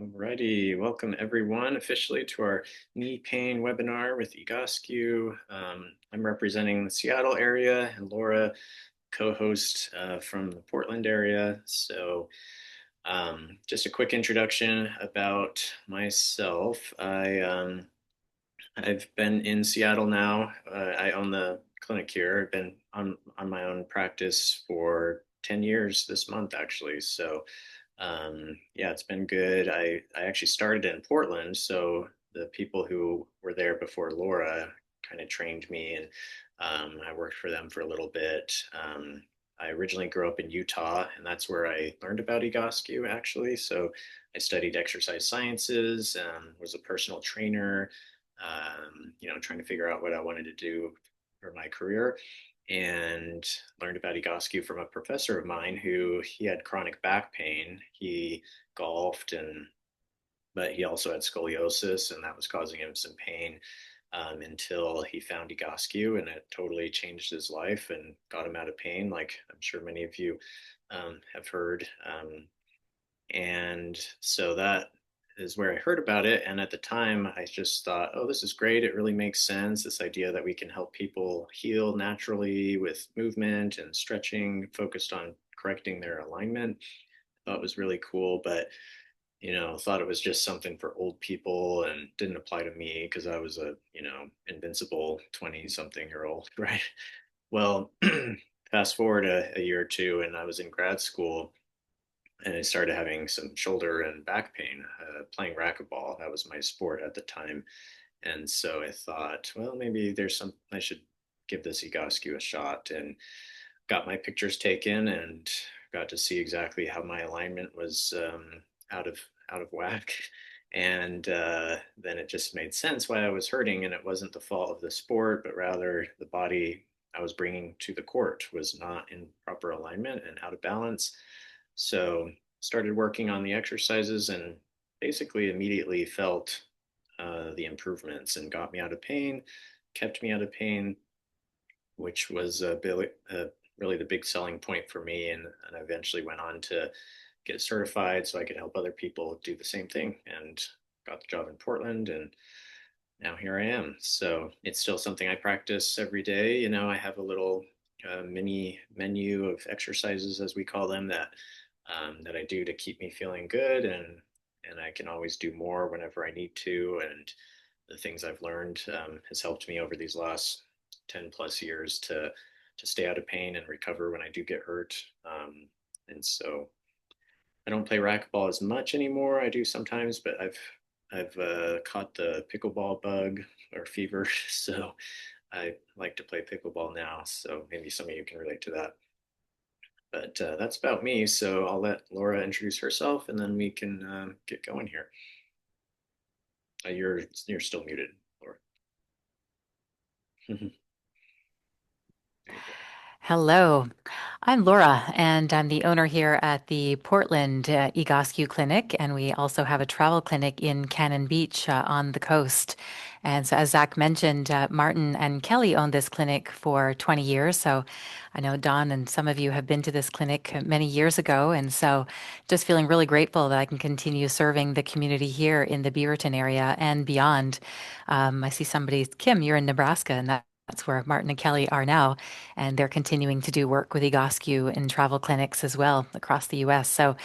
Alrighty, welcome everyone officially to our knee pain webinar with Egoscue. I'm representing the Seattle area and Laura, co-host from the Portland area. Just a quick introduction about myself. I've been in Seattle now. I own the clinic here. I've been on my own practice for 10 years this month, actually. Yeah, it's been good. I actually started in Portland, so the people who were there before Laura kind of trained me, and I worked for them for a little bit. I originally grew up in Utah, and that's where I learned about Egoscue, actually. So I studied exercise sciences, was a personal trainer, trying to figure out what I wanted to do for my career, and learned about Egoscue from a professor of mine who he had chronic back pain. He golfed but he also had scoliosis, and that was causing him some pain until he found Egoscue, and it totally changed his life and got him out of pain, like I'm sure many of you have heard. And so that is where I heard about it. And at the time, I just thought, oh, this is great. It really makes sense. This idea that we can help people heal naturally with movement and stretching, focused on correcting their alignment. I thought was really cool, but thought it was just something for old people and didn't apply to me because I was a, invincible 20 something year old, right? Well, fast forward a year or two, and I was in grad school and I started having some shoulder and back pain playing racquetball. That was my sport at the time. And so I thought, well, maybe I should give this Egoscue a shot, and got my pictures taken and got to see exactly how my alignment was out of out of whack. And then it just made sense why I was hurting, and it wasn't the fault of the sport, but rather the body I was bringing to the court was not in proper alignment and out of balance. So started working on the exercises and basically immediately felt the improvements and got me out of pain, kept me out of pain, which was really the big selling point for me. And I eventually went on to get certified so I could help other people do the same thing, and got the job in Portland. And now here I am. So it's still something I practice every day. I have a little mini menu of exercises, as we call them, that I do to keep me feeling good, and I can always do more whenever I need to. And the things I've learned has helped me over these last 10 plus years to stay out of pain and recover when I do get hurt. And so I don't play racquetball as much anymore. I do sometimes, but I've caught the pickleball bug or fever, so I like to play pickleball now. So maybe some of you can relate to that. But that's about me. So I'll let Laura introduce herself, and then we can get going here. You're still muted, Laura. Hello, I'm Laura, and I'm the owner here at the Portland Egoscue Clinic, and we also have a travel clinic in Cannon Beach on the coast. And so, as Zach mentioned, Martin and Kelly owned this clinic for 20 years. So I know Don and some of you have been to this clinic many years ago. And so just feeling really grateful that I can continue serving the community here in the Beaverton area and beyond. I see somebody, Kim, you're in Nebraska, and that's where Martin and Kelly are now, and they're continuing to do work with Egoscue in travel clinics as well across the U.S. So,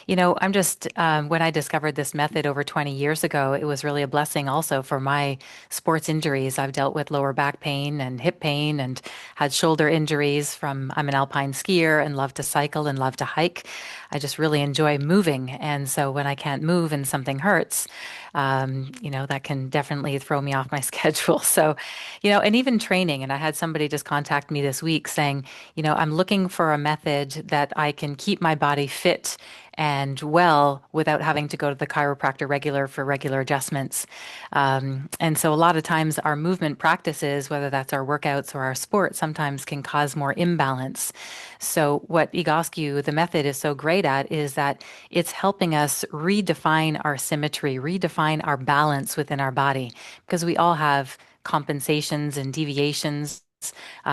I'm just when I discovered this method over 20 years ago, it was really a blessing also for my sports injuries. I've dealt with lower back pain and hip pain, and had shoulder injuries from. I'm an alpine skier and love to cycle and love to hike. I just really enjoy moving, and so when I can't move and something hurts, that can definitely throw me off my schedule. So, and even training. And I had somebody just contact me this week saying, I'm looking for a method that I can keep my body fit and well without having to go to the chiropractor for regular adjustments. And so a lot of times our movement practices, whether that's our workouts or our sport, sometimes can cause more imbalance. So what Egoscue, the method, is so great at is that it's helping us redefine our symmetry, redefine our balance within our body, because we all have compensations and deviations,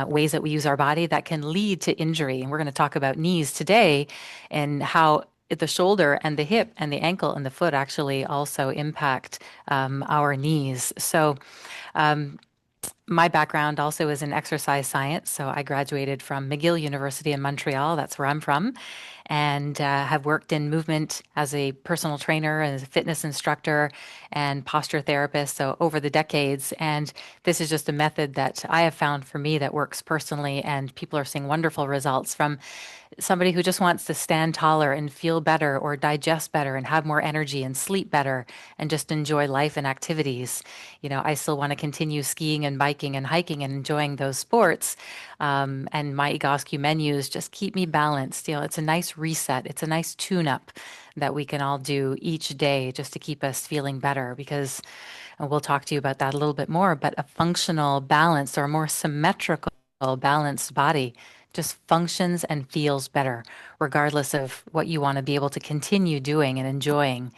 ways that we use our body that can lead to injury. And we're going to talk about knees today and how the shoulder and the hip and the ankle and the foot actually also impact our knees. So um, my background also is in exercise science. So I graduated from McGill University in Montreal. That's where I'm from. And have worked in movement as a personal trainer and as a fitness instructor and posture therapist. So over the decades. And this is just a method that I have found for me that works personally. And people are seeing wonderful results from somebody who just wants to stand taller and feel better or digest better and have more energy and sleep better and just enjoy life and activities. You know, I still want to continue skiing and biking and hiking and enjoying those sports. And my Egoscue menus just keep me balanced. You know, it's a nice reset, it's a nice tune up that we can all do each day just to keep us feeling better because and we'll talk to you about that a little bit more, but a functional, balanced, or a more symmetrical, balanced body just functions and feels better, regardless of what you want to be able to continue doing and enjoying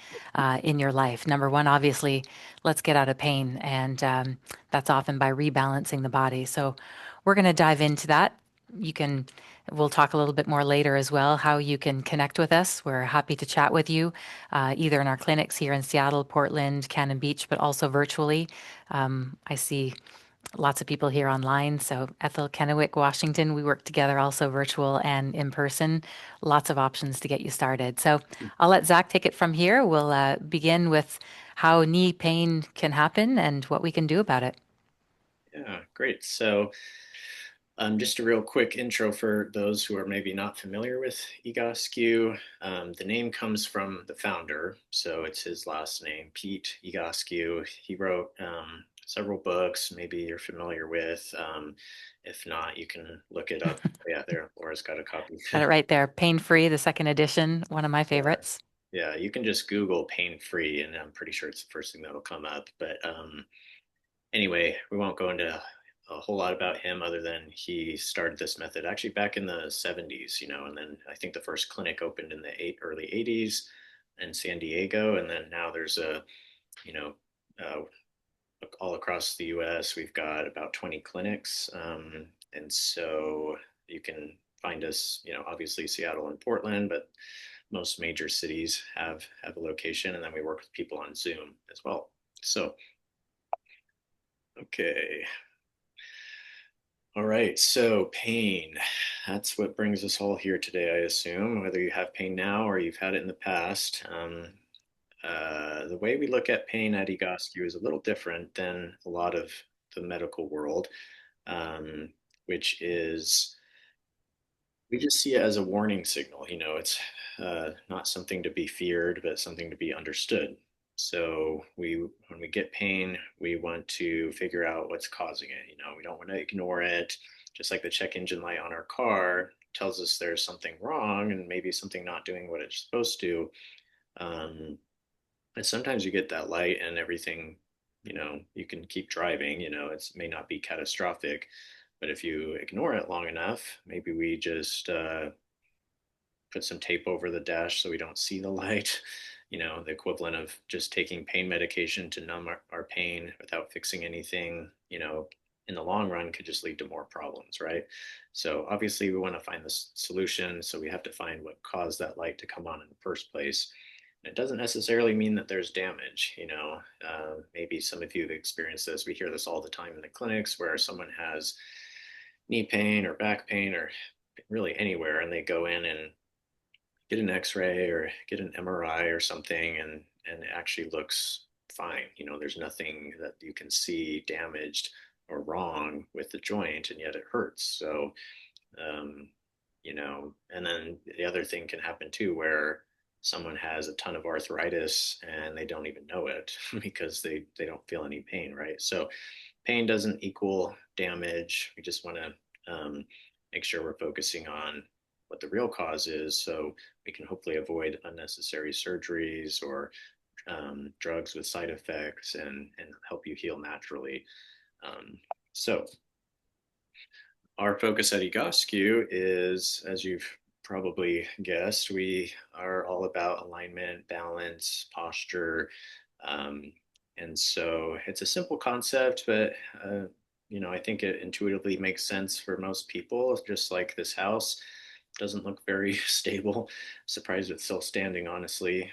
in your life. Number one, obviously, let's get out of pain, and that's often by rebalancing the body. So, we're going to dive into that. You can We'll talk a little bit more later as well how you can connect with us. We're happy to chat with you, either in our clinics here in Seattle, Portland, Cannon Beach, but also virtually. I see lots of people here online. So Ethel, Kennewick, Washington, we work together also virtual and in person. Lots of options to get you started. So I'll let Zach take it from here. We'll begin with how knee pain can happen and what we can do about it. Yeah, great. So, just a real quick intro for those who are maybe not familiar with Egoscue. The name comes from the founder, so it's his last name, Pete Egoscue. He wrote several books, maybe you're familiar with. If not, you can look it up. Yeah, there, Laura's got a copy. Got it right there. Pain Free, the second edition, one of my Yeah, favorites. yeah, you can just Google pain free, and I'm pretty sure it's the first thing that'll come up. But anyway, we won't go into a whole lot about him other than he started this method actually back in the 70s, and then I think the first clinic opened in the early 80s in San Diego. And then now there's you know, uh, all across the US, we've got about 20 clinics. And so you can find us, obviously Seattle and Portland, but most major cities have a location. And then we work with people on Zoom as well. So, okay. All right, so pain. That's what brings us all here today, I assume, whether you have pain now or you've had it in the past. The way we look at pain at Egoscue is a little different than a lot of the medical world, um, which is we just see it as a warning signal. It's not something to be feared, but something to be understood. So when we get pain, we want to figure out what's causing it. We don't want to ignore it. Just like the check engine light on our car tells us there's something wrong and maybe something not doing what it's supposed to. Um, and sometimes you get that light and everything, you can keep driving. It may not be catastrophic, but if you ignore it long enough, maybe we just put some tape over the dash so we don't see the light. The equivalent of just taking pain medication to numb our pain without fixing anything, in the long run could just lead to more problems, right? So obviously we want to find the solution. So we have to find what caused that light to come on in the first place. And it doesn't necessarily mean that there's damage. Maybe some of you have experienced this. We hear this all the time in the clinics where someone has knee pain or back pain or really anywhere, and they go in and get an X-ray or get an MRI or something, and it actually looks fine. There's nothing that you can see damaged or wrong with the joint, and yet it hurts. So, um, and then the other thing can happen too, where someone has a ton of arthritis and they don't even know it because they don't feel any pain, right? So, pain doesn't equal damage. We just want to make sure we're focusing on what the real cause is, so we can hopefully avoid unnecessary surgeries or drugs with side effects, and help you heal naturally. So our focus at Egoscue is, as you've probably guessed, we are all about alignment, balance, posture. Um, and so it's a simple concept, but I think it intuitively makes sense for most people, just like this house. doesn't look very stable. Surprised it's still standing, honestly.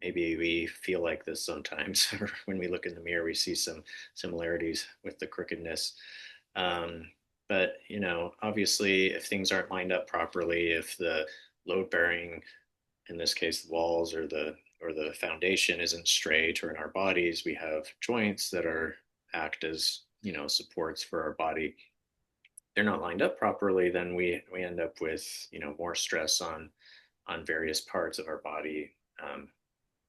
Maybe we feel like this sometimes, or when we look in the mirror, we see some similarities with the crookedness. Um, but obviously, if things aren't lined up properly, if the load bearing, in this case, the walls or the foundation isn't straight, or in our bodies we have joints that are act as supports for our body, they're not lined up properly, then we end up with more stress on various parts of our body. Um,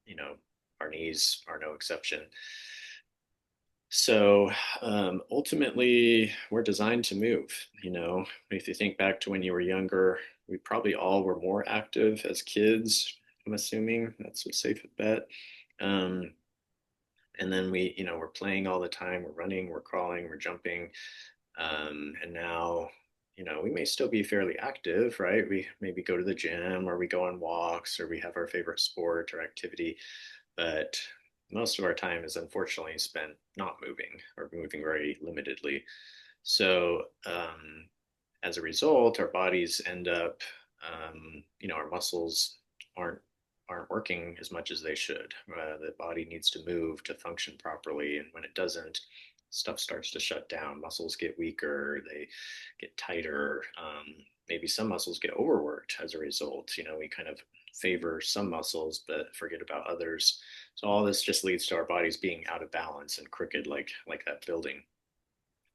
you know, our knees are no exception. So ultimately, we're designed to move. If you think back to when you were younger, we probably all were more active as kids. I'm assuming that's a safe bet. Um, and then we're playing all the time. We're running, we're crawling, we're jumping. And now, we may still be fairly active, right? We maybe go to the gym, or we go on walks, or we have our favorite sport or activity, but most of our time is unfortunately spent not moving, or moving very limitedly. So, as a result, our bodies end up, our muscles aren't aren't working as much as they should. The body needs to move to function properly, and when it doesn't, stuff starts to shut down. Muscles get weaker, they get tighter. Maybe some muscles get overworked as a result. We kind of favor some muscles but forget about others. So all this just leads to our bodies being out of balance and crooked, like that building.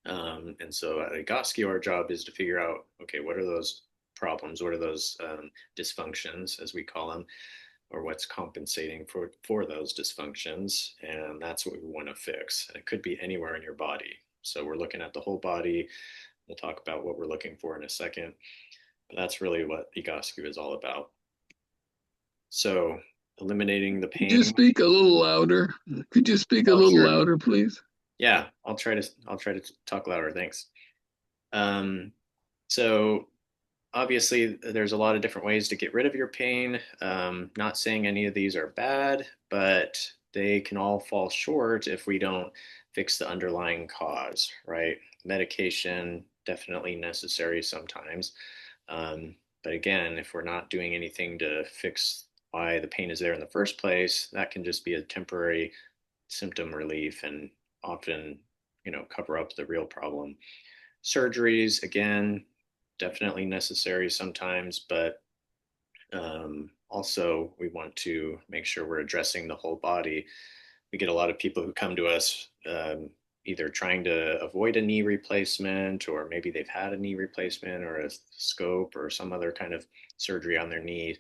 And so at Egoscue, our job is to figure out, okay, what are those problems? What are those dysfunctions, as we call them, or what's compensating for those dysfunctions? And that's what we want to fix. And it could be anywhere in your body. So we're looking at the whole body. We'll talk about what we're looking for in a second. But that's really what Egoscue is all about. So eliminating the Could you pain. speak a little louder? Could you speak a Oh, little sure. louder, please? Yeah, I'll try to talk louder. Thanks. Um, so obviously, there's a lot of different ways to get rid of your pain. Not saying any of these are bad, but they can all fall short if we don't fix the underlying cause, right? Medication, definitely necessary sometimes. But again, if we're not doing anything to fix why the pain is there in the first place, that can just be a temporary symptom relief and often, cover up the real problem. Surgeries, again, definitely necessary sometimes, but also we want to make sure we're addressing the whole body. We get a lot of people who come to us either trying to avoid a knee replacement, or maybe they've had a knee replacement or a scope or some other kind of surgery on their knee.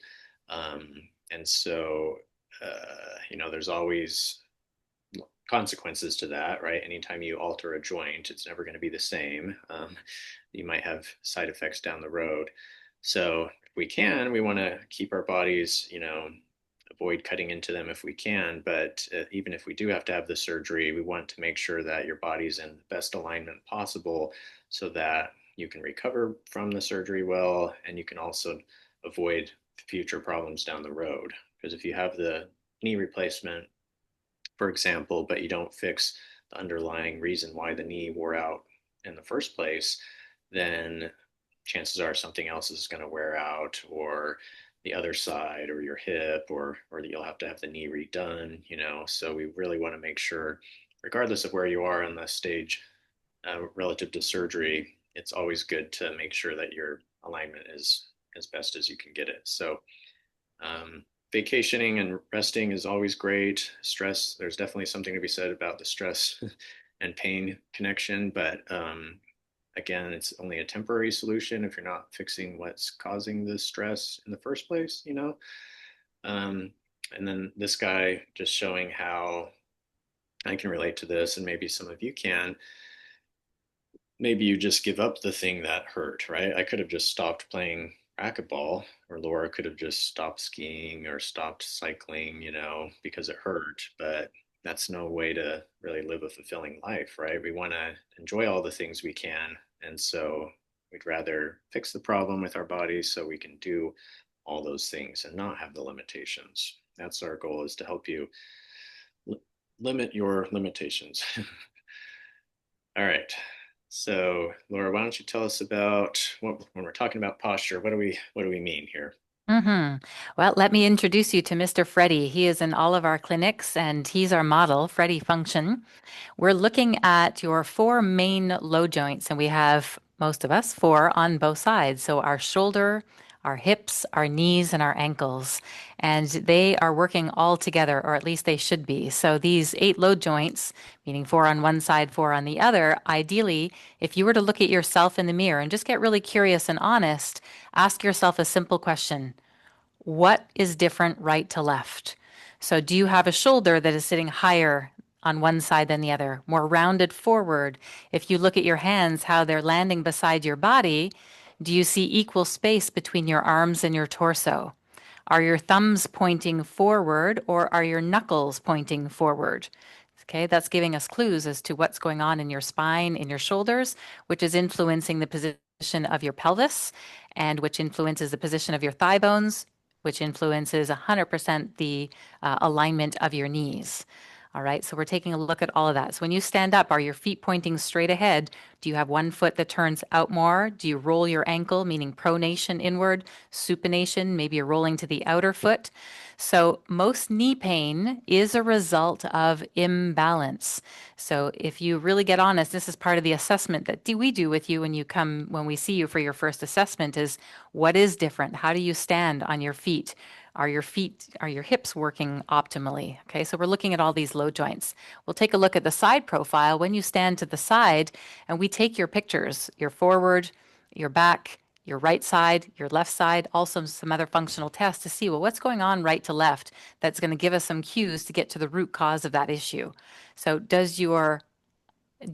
And so, there's always consequences to that, right? Anytime you alter a joint, it's never going to be the same. You might have side effects down the road. So if we want to keep our bodies, avoid cutting into them if we can. But even if we do have to have the surgery, we want to make sure that your body's in the best alignment possible, so that you can recover from the surgery well, and you can also avoid future problems down the road. Because if you have the knee replacement, for example, but you don't fix the underlying reason why the knee wore out in the first place, then chances are something else is going to wear out, or the other side, or your hip, or that you'll have to have the knee redone. So we really want to make sure, regardless of where you are in the stage relative to surgery, it's always good to make sure that your alignment is as best as you can get it. So um, vacationing and resting is always great. Stress, there's definitely something to be said about the stress and pain connection, but again, it's only a temporary solution if you're not fixing what's causing the stress in the first place. Um, and then this guy just showing how I can relate to this, and maybe some of you can. Maybe you just give up the thing that hurt, right? I could have just stopped playing racquetball, or Laura could have just stopped skiing or stopped cycling, because it hurt. But that's no way to really live a fulfilling life, right? We want to enjoy all the things we can. And so we'd rather fix the problem with our bodies so we can do all those things and not have the limitations. That's our goal, is to help you limit your limitations. All right. So, Laura, why don't you tell us about when we're talking about posture, what do we mean here? hmm Well, let me introduce you to Mr. Freddie. He is in all of our clinics and he's our model, Freddie Function. We're looking at your four main low joints, and we have most of us four on both sides. So our shoulder, our hips, our knees, and our ankles. And they are working all together, or at least they should be. So these eight low joints, meaning four on one side, four on the other, ideally, if you were to look at yourself in the mirror and just get really curious and honest, ask yourself a simple question. What is different right to left? So, do you have a shoulder that is sitting higher on one side than the other, more rounded forward? If you look at your hands, how they're landing beside your body, do you see equal space between your arms and your torso? Are your thumbs pointing forward or are your knuckles pointing forward? Okay, that's giving us clues as to what's going on in your spine, in your shoulders, which is influencing the position of your pelvis and which influences the position of your thigh bones, which influences 100% the alignment of your knees. All right, so we're taking a look at all of that. So when you stand up, are your feet pointing straight ahead? Do you have one foot that turns out more? Do you roll your ankle, meaning pronation inward, supination, maybe you're rolling to the outer foot? So most knee pain is a result of imbalance. So if you really get honest, this is part of the assessment that we do with you when you come, when we see you for your first assessment is what is different? How do you stand on your feet? Are your hips working optimally? Okay, so we're looking at all these low joints. We'll take a look at the side profile when you stand to the side and we take your pictures, your forward, your back, your right side, your left side, also some other functional tests to see, well, what's going on right to left that's going to give us some cues to get to the root cause of that issue. So do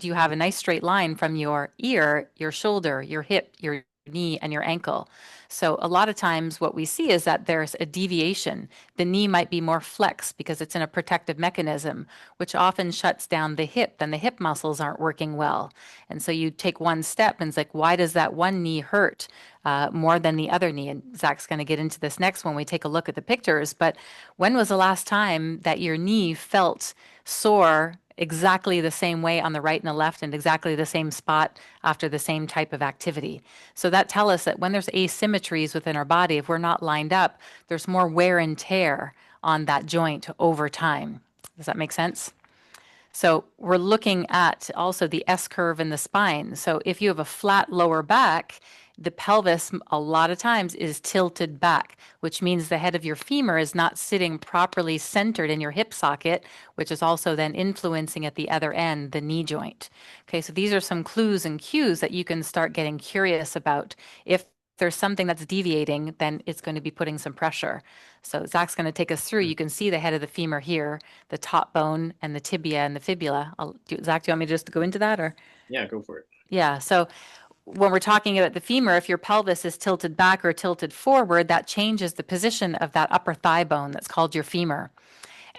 you have a nice straight line from your ear, your shoulder, your hip, your knee, and your ankle? So, a lot of times, what we see is that there's a deviation. The knee might be more flexed because it's in a protective mechanism, which often shuts down the hip, and the hip muscles aren't working well. And so, you take one step, and it's like, why does that one knee hurt more than the other knee? And Zach's going to get into this next when we take a look at the pictures. But when was the last time that your knee felt sore exactly the same way on the right and the left and exactly the same spot after the same type of activity? So that tell us that when there's asymmetries within our body, if we're not lined up, there's more wear and tear on that joint over time. Does that make sense? So we're looking at also the S curve in the spine. So if you have a flat lower back, the pelvis a lot of times is tilted back, which means the head of your femur is not sitting properly centered in your hip socket, which is also then influencing at the other end, the knee joint. Okay, so these are some clues and cues that you can start getting curious about. If there's something that's deviating, then it's going to be putting some pressure. So Zach's going to take us through. You can see the head of the femur here, the top bone and the tibia and the fibula. Zach, do you want me just to go into that or? Yeah, go for it. Yeah. So when we're talking about the femur, if your pelvis is tilted back or tilted forward, that changes the position of that upper thigh bone that's called your femur.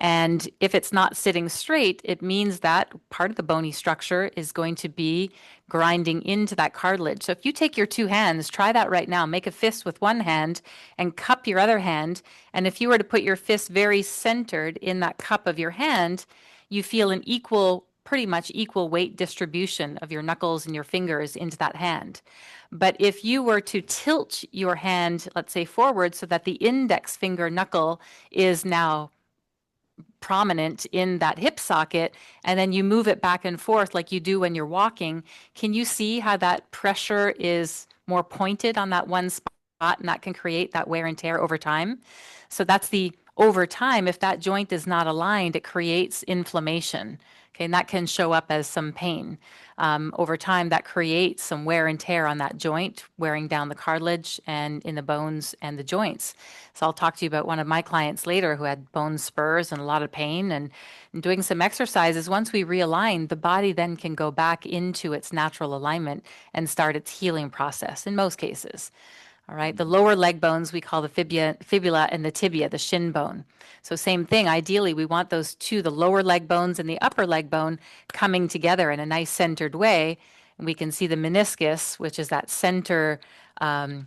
And if it's not sitting straight, it means that part of the bony structure is going to be grinding into that cartilage. So if you take your two hands, try that right now. Make a fist with one hand and cup your other hand. And if you were to put your fist very centered in that cup of your hand, you feel an pretty much equal weight distribution of your knuckles and your fingers into that hand. But if you were to tilt your hand, let's say forward, so that the index finger knuckle is now prominent in that hip socket, and then you move it back and forth like you do when you're walking, can you see how that pressure is more pointed on that one spot and that can create that wear and tear over time? So that's the over time, if that joint is not aligned, it creates inflammation. Okay, and that can show up as some pain. Over time, that creates some wear and tear on that joint, wearing down the cartilage and in the bones and the joints. So I'll talk to you about one of my clients later who had bone spurs and a lot of pain. And doing some exercises, once we realign, the body then can go back into its natural alignment and start its healing process in most cases. All right, the lower leg bones we call the fibula and the tibia, the shin bone. So same thing, ideally we want those two, the lower leg bones and the upper leg bone coming together in a nice centered way. And we can see the meniscus, which is that center um,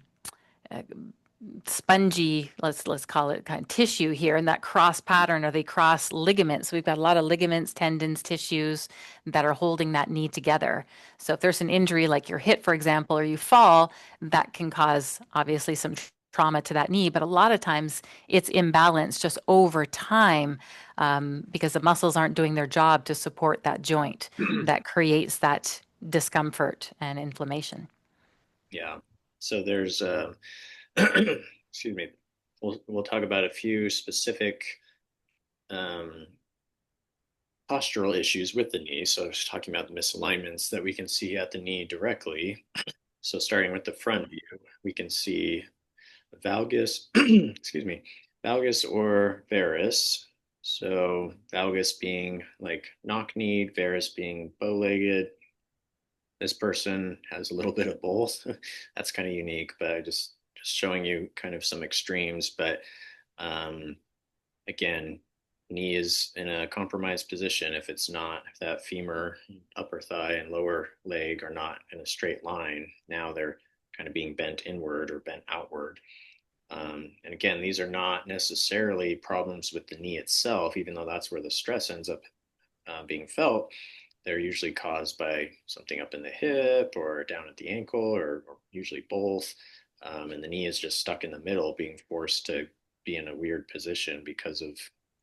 spongy, let's call it kind of tissue here, and that cross pattern, or they cross ligaments. We've got a lot of ligaments, tendons, tissues that are holding that knee together. So if there's an injury like you're hit, for example, or you fall, that can cause obviously some trauma to that knee. But a lot of times it's imbalance just over time, because the muscles aren't doing their job to support that joint that creates that discomfort and inflammation. Yeah. So there's excuse me. We'll talk about a few specific um, postural issues with the knee. So I was talking about the misalignments that we can see at the knee directly. So starting with the front view, we can see valgus, excuse me, valgus or varus. So valgus being like knock-kneed, varus being bow-legged. This person has a little bit of both. That's kind of unique, but I just showing you kind of some extremes. But um, again, knee is in a compromised position if it's not, if that femur, upper thigh, and lower leg are not in a straight line. Now they're kind of being bent inward or bent outward. And again, these are not necessarily problems with the knee itself, even though that's where the stress ends up being felt. They're usually caused by something up in the hip or down at the ankle, or usually both. And the knee is just stuck in the middle, being forced to be in a weird position because of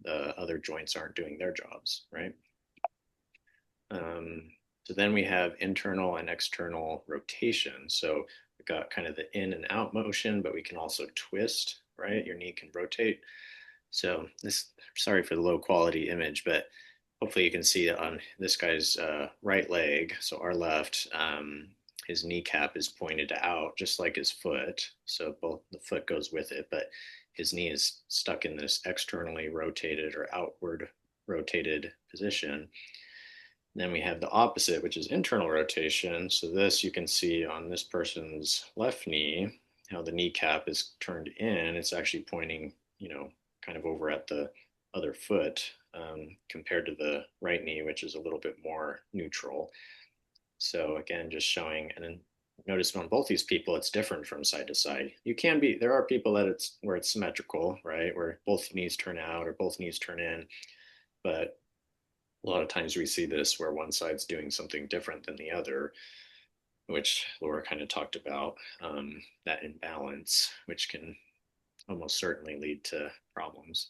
the other joints aren't doing their jobs, right? So then we have internal and external rotation. So we've got kind of the in and out motion, but we can also twist, right? Your knee can rotate. So this, sorry for the low quality image, but hopefully you can see it on this guy's right leg. So our left, his kneecap is pointed out just like his foot. So both the foot goes with it, but his knee is stuck in this externally rotated or outward rotated position. Then we have the opposite, which is internal rotation. So this you can see on this person's left knee, how the kneecap is turned in. It's actually pointing, kind of over at the other foot, compared to the right knee, which is a little bit more neutral. So again, just showing, and then notice on both these people, it's different from side to side. There are people that it's where it's symmetrical, right? Where both knees turn out or both knees turn in. But a lot of times we see this where one side's doing something different than the other, which Laura kind of talked about, that imbalance, which can almost certainly lead to problems.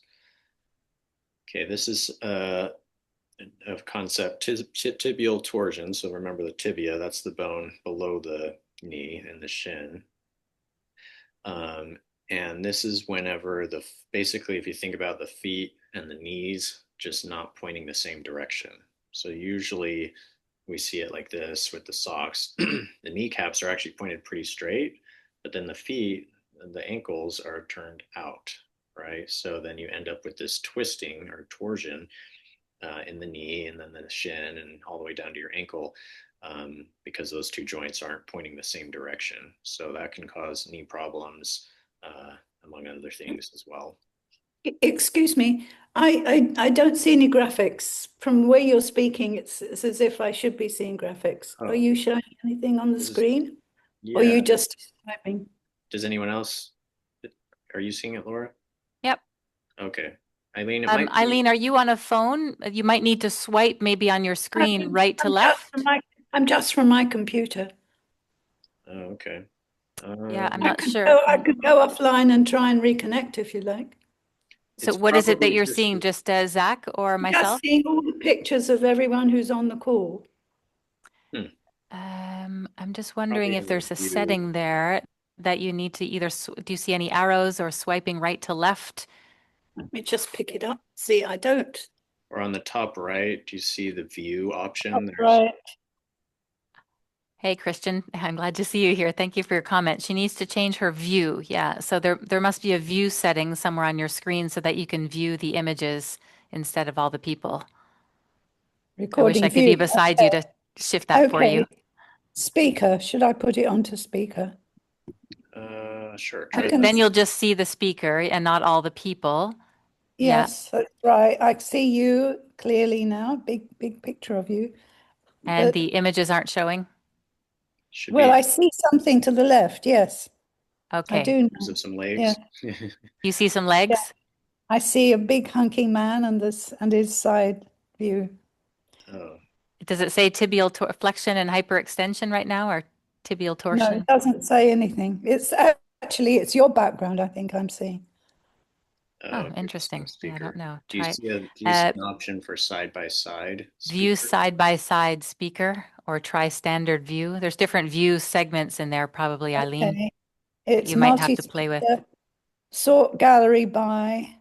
Okay, this is of concept tibial torsion. So remember the tibia, that's the bone below the knee and the shin. And this is whenever basically, if you think about the feet and the knees just not pointing the same direction. So usually we see it like this with the socks. The kneecaps are actually pointed pretty straight, but then the feet, the ankles are turned out, right? So then you end up with this twisting or torsion in the knee and then the shin and all the way down to your ankle, because those two joints aren't pointing the same direction. So that can cause knee problems, among other things as well. Excuse me, I don't see any graphics. From where you're speaking, it's as if I should be seeing graphics. Oh. Are you showing anything on the screen? Or are Yeah. you just describing? Does anyone else? Are you seeing it, Laura? Yep. Okay. Eileen, it might be. Eileen, are you on a phone? You might need to swipe maybe on your screen right to left. I'm just from my computer. Oh, okay. Yeah, I'm not sure. I could go offline and try and reconnect if you like. So It's what is it that probably you're just seeing? Just Zach or myself? Just seeing all the pictures of everyone who's on the call. I'm just wondering Probably if there's a view. setting there that you need to either, do you see any arrows or swiping right to left? Let me just pick it up. See, I don't. Or on the top right, do you see the view option? Top right. Hey, Christian, I'm glad to see you here. Thank you for your comment. She needs to change her view. Yeah, so there must be a view setting somewhere on your screen so that you can view the images instead of all the people. I wish I could be beside you to shift that for you. Speaker, should I put it onto speaker? Sure. Then you'll just see the speaker and not all the people. Yes, that's right. I see you clearly now. Big picture of you. And But- the images aren't showing? Should Well, be. I see something to the left, yes. I Okay. do Terms know. of some legs. Yeah. You see some legs? I see a big hunky man and his side view. Oh, Does it say tibial flexion and hyperextension right now, or tibial No, torsion? it doesn't say anything. It's actually it's your background, I think I'm seeing. Oh, okay, interesting. so Yeah, I don't speaker. know. Do you Try see an uh, option for side by side view speaker? side by side speaker, or try standard view. There's different view segments in there, probably, Eileen, Okay. that It's you might have to play with. multi-speaker, sort gallery by,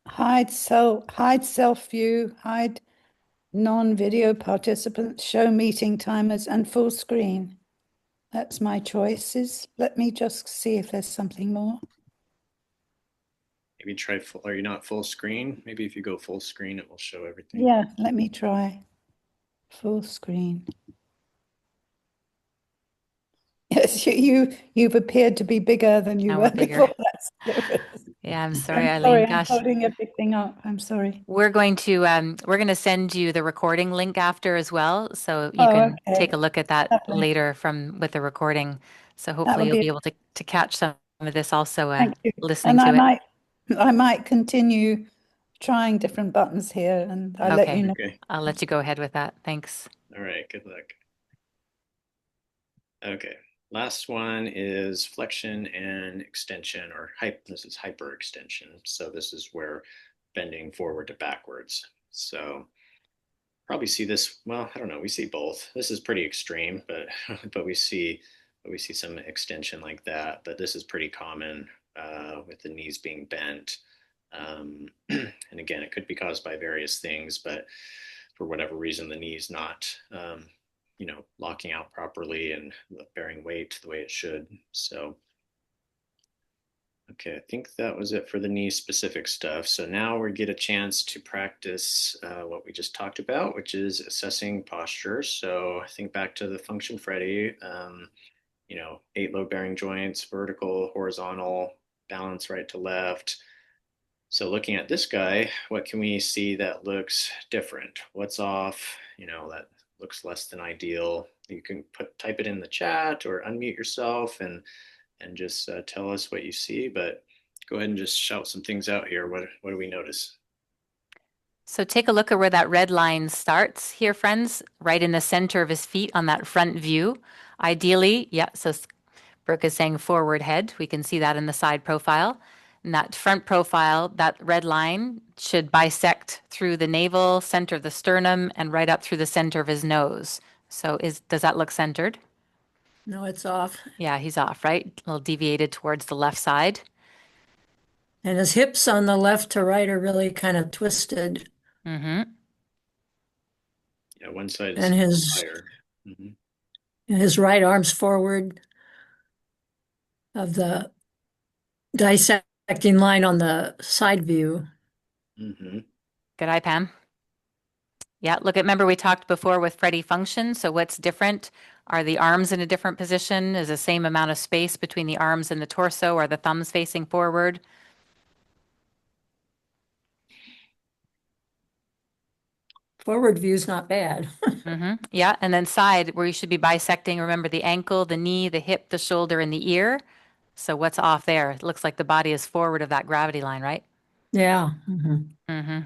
hide self view, hide non-video participants, show meeting timers, and full screen. That's my choices. Let me just see if there's something more. Maybe try full. Are you not full screen? Maybe if you go full screen, it will show everything. Yeah, let me try full screen. Yes, you've appeared to be bigger than you Now were we're bigger. before. Yeah, I'm sorry, I'm Eileen. sorry, I'm Gosh. holding everything up. I'm sorry. We're going to send you the recording link after as well, so you Oh, can okay. take a look at that Lovely. later with the recording. So That hopefully would you'll be, be able to catch some of this also thank you. listening And to it. I might continue trying different buttons here and I'll let Okay. you know. Okay. I'll let you go ahead with that. Thanks. All right. Good luck. Okay. Last one is flexion and extension, or this is hyperextension. So this is where bending forward to backwards. So probably see this. Well, I don't know. We see both. This is pretty extreme, but but we see some extension like that. But this is pretty common with the knees being bent. And again, it could be caused by various things, but for whatever reason, the knee's not, locking out properly and bearing weight the way it should. So, okay, I think that was it for the knee specific stuff. So now we get a chance to practice what we just talked about, which is assessing posture. So think back to the function Freddy, 8 load bearing joints, vertical, horizontal, balance right to left. So looking at this guy, what can we see that looks different? What's off? That looks less than ideal. You can type it in the chat or unmute yourself and just tell us what you see. But go ahead and just shout some things out here. What do we notice? So take a look at where that red line starts here, friends, right in the center of his feet on that front view. Ideally, yeah, so Brooke is saying forward head. We can see that in the side profile. And that front profile, that red line should bisect through the navel, center of the sternum, and right up through the center of his nose. So does that look centered? No, it's off. Yeah, he's off, right? A little deviated towards the left side. And his hips on the left to right are really kind of twisted. Mm-hmm. Yeah, one side is And his higher. Mm-hmm. his right arm's forward of the dissecting line on the side view. Mm-hmm. Good eye, Pam. Yeah, remember we talked before with Freddy function. So what's different? Are the arms in a different position? Is the same amount of space between the arms and the torso? Are the thumbs facing forward? Forward view's not bad. Mm-hmm. Yeah, and then side where you should be bisecting, remember the ankle, the knee, the hip, the shoulder, and the ear. So what's off there? It looks like the body is forward of that gravity line, right? Yeah. Mm-hmm.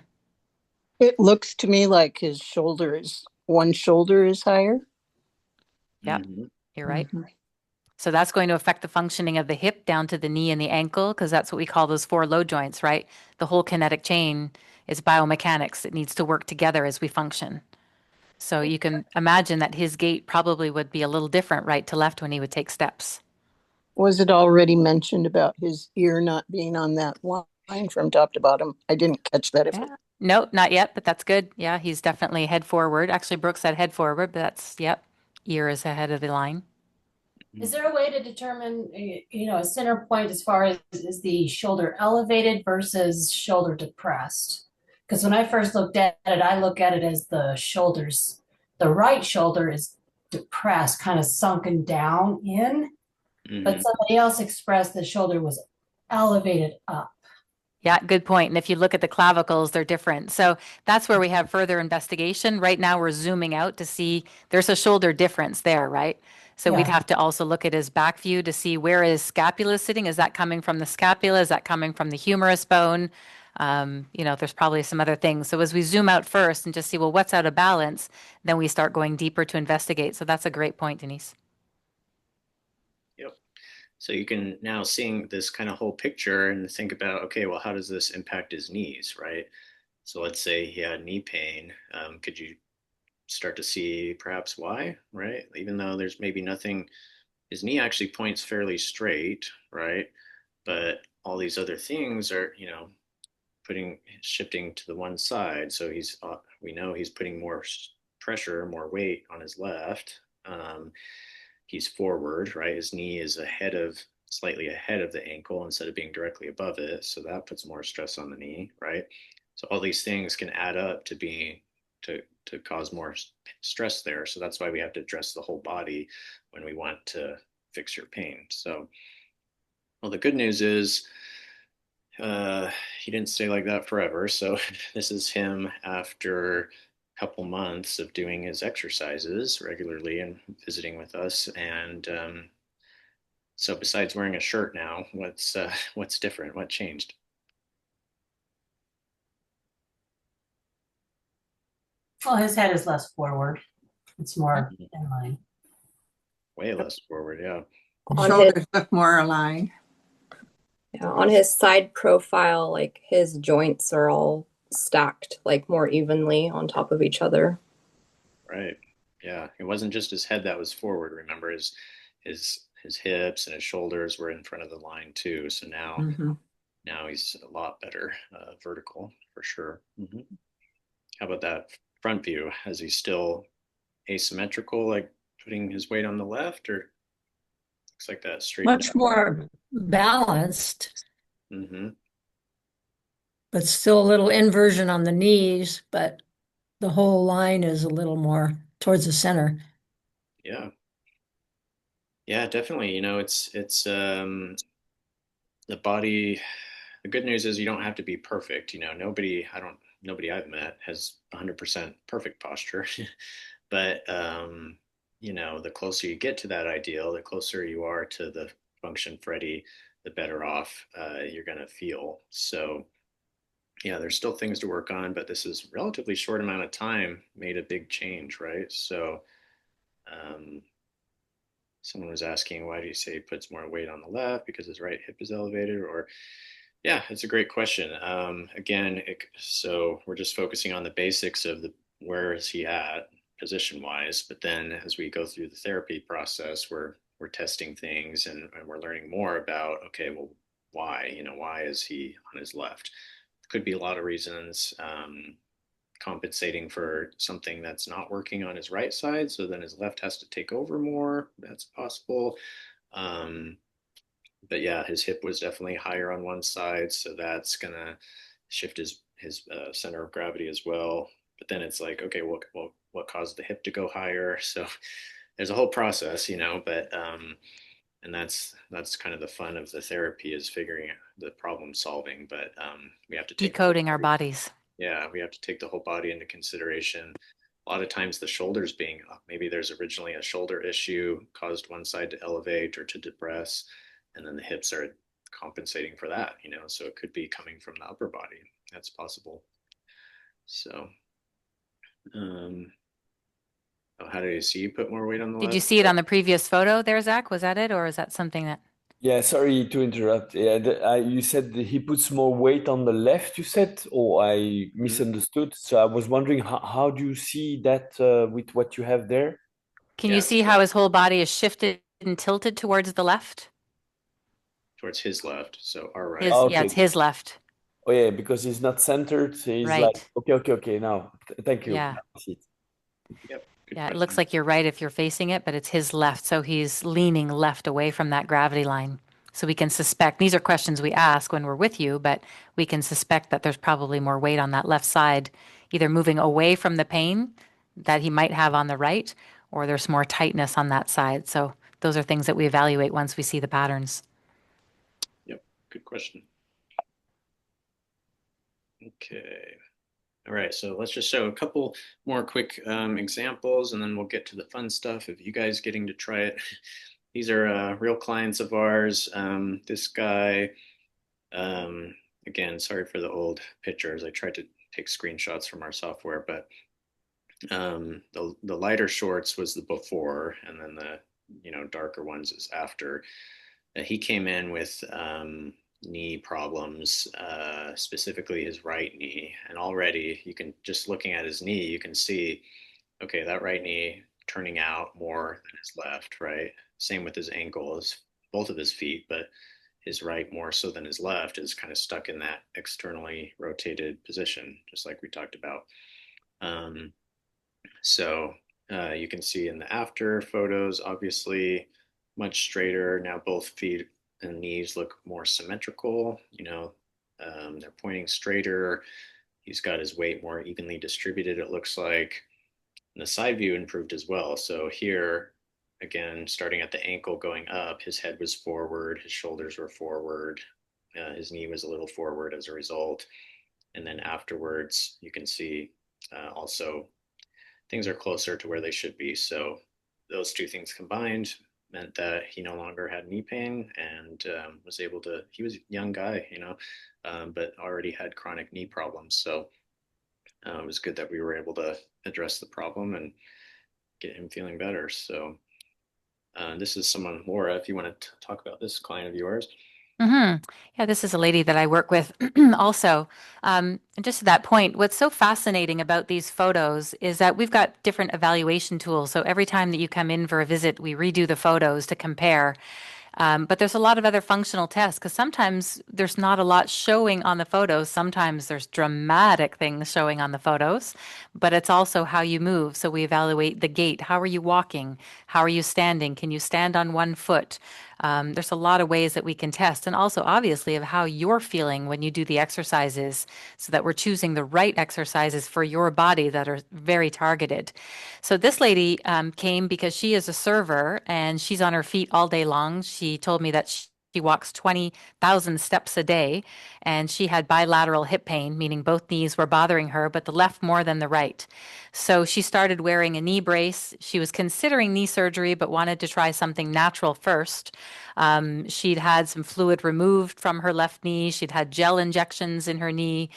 It looks to me like one shoulder is higher. Yep, Mm-hmm. you're right. So that's going to affect the functioning of the hip down to the knee and the ankle, because that's what we call those 4 load joints, right? The whole kinetic chain is biomechanics. It needs to work together as we function. So you can imagine that his gait probably would be a little different right to left when he would take steps. Was it already mentioned about his ear not being on that line from top to bottom? I didn't catch that. Yeah. No, not yet, but that's good. Yeah, he's definitely head forward. Actually, Brooke said head forward, but yep, ear is ahead of the line. Is there a way to determine, a center point as far as is the shoulder elevated versus shoulder depressed? Because when I first looked at it, I look at it as the right shoulder is depressed, kind of sunken down in, but somebody else expressed the shoulder was elevated up. Yeah, good point. And if you look at the clavicles, they're different. So that's where we have further investigation. Right now, we're zooming out to see there's a shoulder difference there, right? So we'd Yeah. have to also look at his back view to see where his scapula is sitting. Is that coming from the scapula? Is that coming from the humerus bone? There's probably some other things. So as we zoom out first and just see, well, what's out of balance, then we start going deeper to investigate. So that's a great point, Denise. Yep. So you can now seeing this kind of whole picture and think about, okay, well, how does this impact his knees, right? So let's say he had knee pain. Could you start to see perhaps why, right? Even though there's maybe nothing, his knee actually points fairly straight, right? But all these other things are, shifting to the one side. So we know he's putting more pressure, more weight on his left. He's forward, right? His knee is slightly ahead of the ankle instead of being directly above it. So that puts more stress on the knee, right? So all these things can add up to cause more stress there. So that's why we have to address the whole body when we want to fix your pain. So, well, the good news is he didn't stay like that forever. So this is him after a couple months of doing his exercises regularly and visiting with us. And so besides wearing a shirt now, what's different? What changed? Well, his head is less forward. It's more in line. Way less forward, yeah. Shoulders look more aligned. Yeah, on his side profile, like his joints are all stacked like more evenly on top of each other. Right. Yeah. It wasn't just his head that was forward. Remember, his hips and his shoulders were in front of the line too. So now he's a lot better vertical for sure. How about that front view? Is he still asymmetrical, like putting his weight on the left, or looks like that straight? Much more balanced, but still a little inversion on the knees, but the whole line is a little more towards the center. Yeah. Yeah, definitely. It's the body. The good news is you don't have to be perfect. Nobody I've met has 100% perfect posture, but the closer you get to that ideal, the closer you are to the function Freddie, the better off you're going to feel. So yeah, there's still things to work on, but this is relatively short amount of time made a big change, right? So someone was asking, why do you say he puts more weight on the left? Because his right hip is elevated, or yeah, it's a great question. Again, so we're just focusing on the basics of where is he at position wise, but then as we go through the therapy process, we're testing things and we're learning more about, okay, well, why is he on his left? Could be a lot of reasons. Compensating for something that's not working on his right side, so then his left has to take over more. That's possible. But yeah, his hip was definitely higher on one side, so that's gonna shift his center of gravity as well. But then it's like, okay, what caused the hip to go higher? So there's a whole process, but and that's kind of the fun of the therapy, is figuring out the problem solving. But we have to Decoding our bodies. Yeah, we have to take the whole body into consideration. A lot of times the shoulders being up, maybe there's originally a shoulder issue caused one side to elevate or to depress, and then the hips are compensating for that, so it could be coming from the upper body. That's possible. So how do you see you put more weight on the left? Did you see it on the previous photo there, Zach? Was that it, or is that something that? Yeah, sorry to interrupt. Yeah, you said that he puts more weight on the left, you said, or I misunderstood. So I was wondering, how do you see that with what you have there? Can you see how his whole body is shifted and tilted towards the left? Towards his left, so our right. Yeah, it's his left. Oh yeah, because he's not centered. He's right. Like, okay. Now, thank you. Yeah. Yep. Yeah, it looks like you're right if you're facing it, but it's his left. So he's leaning left away from that gravity line. So we can suspect, these are questions we ask when we're with you, but we can suspect that there's probably more weight on that left side, either moving away from the pain that he might have on the right, or there's more tightness on that side. So those are things that we evaluate once we see the patterns. Yep, good question. Okay. All right, so let's just show a couple more quick examples, and then we'll get to the fun stuff of you guys getting to try it. These are real clients of ours. This guy, again, sorry for the old pictures. I tried to take screenshots from our software, but the lighter shorts was the before, and then the darker ones is after. He came in with knee problems, specifically his right knee. And already you can, just looking at his knee, you can see, okay, that right knee turning out more than his left, right? Same with his ankles, both of his feet, but his right more so than his left is kind of stuck in that externally rotated position, just like we talked about. So you can see in the after photos, obviously much straighter. Now both feet and knees look more symmetrical. They're pointing straighter. He's got his weight more evenly distributed, it looks like. And the side view improved as well. So here, again, starting at the ankle going up, his head was forward, his shoulders were forward, his knee was a little forward as a result. And then afterwards, you can see also things are closer to where they should be. So those two things combined meant that he no longer had knee pain and was able to, he was a young guy, but already had chronic knee problems. So it was good that we were able to address the problem and get him feeling better. So this is someone, Laura, if you want to talk about this client of yours. Yeah, this is a lady that I work with also. And just to that point, what's so fascinating about these photos is that we've got different evaluation tools. So every time that you come in for a visit, we redo the photos to compare. But there's a lot of other functional tests because sometimes there's not a lot showing on the photos. Sometimes there's dramatic things showing on the photos, but it's also how you move. So we evaluate the gait. How are you walking? How are you standing? Can you stand on one foot? There's a lot of ways that we can test, and also obviously of how you're feeling when you do the exercises so that we're choosing the right exercises for your body that are very targeted. So this lady came because she is a server and she's on her feet all day long. She told me that she walks 20,000 steps a day and she had bilateral hip pain, meaning both knees were bothering her, but the left more than the right. So she started wearing a knee brace. She was considering knee surgery, but wanted to try something natural first. She'd had some fluid removed from her left knee. She'd had gel injections in her knee.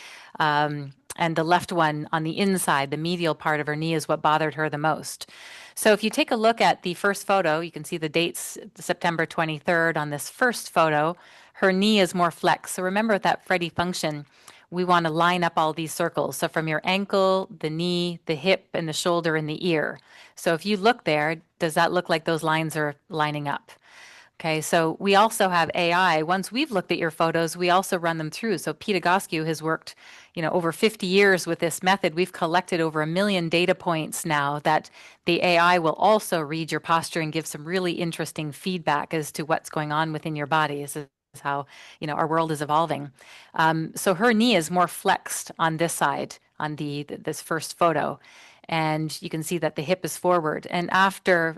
And the left one on the inside, the medial part of her knee, is what bothered her the most. So if you take a look at the first photo, you can see the dates, September 23rd on this first photo, her knee is more flexed. So remember that Freddy function, we want to line up all these circles. So from your ankle, the knee, the hip, and the shoulder and the ear. So if you look there, does that look like those lines are lining up? Okay, so we also have AI. Once we've looked at your photos, we also run them through. So Pete Egoscue has worked, over 50 years with this method. We've collected over 1 million data points now that the AI will also read your posture and give some really interesting feedback as to what's going on within your body. This is how, our world is evolving. So her knee is more flexed on this side, on this first photo. And you can see that the hip is forward. And